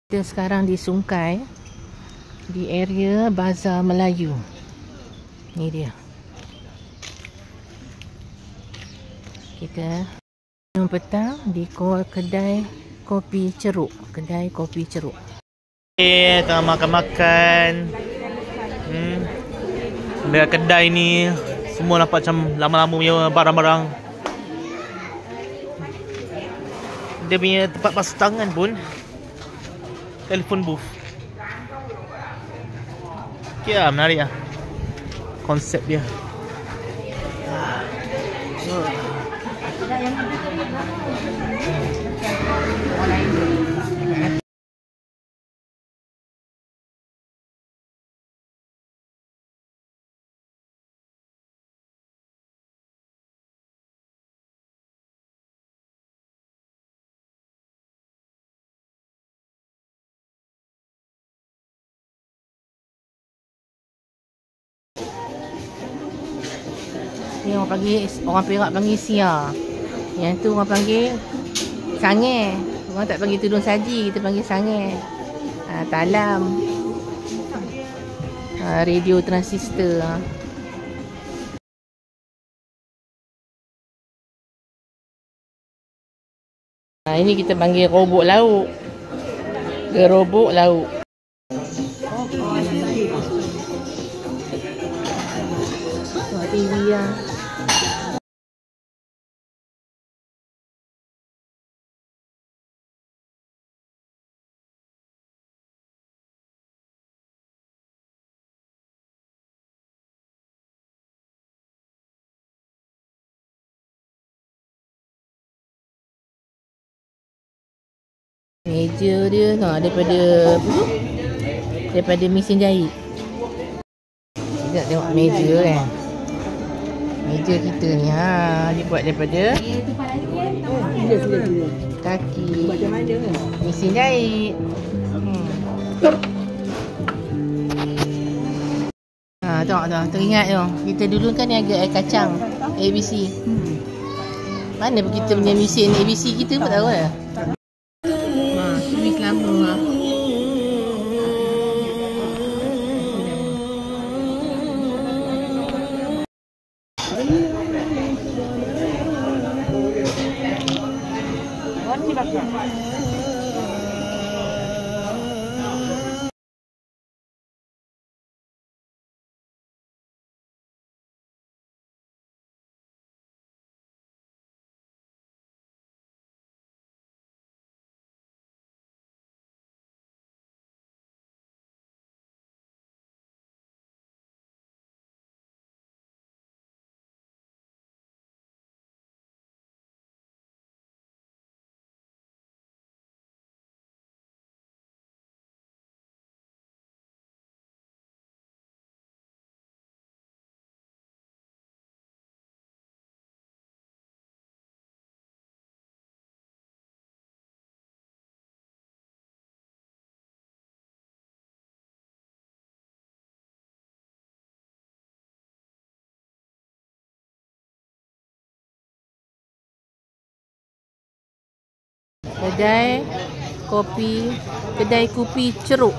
Kita sekarang di Sungkai, di area Bazar Melayu. Ni dia. Kita minum petang di kedai kopi ceruk. Kedai kopi ceruk. Tengah makan-makan. Dekat kedai ni semua nampak macam lama-lama punya barang-barang. Dia punya tempat basuh tangan pun telefon booth. Okay lah, menarik lah konsep dia. Ni orang Perak panggil sia. Yang tu orang panggil sange. Orang tak panggil tudung saji, kita panggil sange. Talam. Radio transistor. Ini kita panggil robot lauk. Gerobok lauk. TV lah. Meja dia daripada mesin jahit. Kita tengok meja kan. Meja kita ni dia buat daripada kaki mesin jahit. Tengok teringat tu. Kita dulu kan ni agak air kacang ABC. Mana pun kita punya mesin ABC kita pun tahu lah. Tulis lama lah. Kedai kopi ceruk.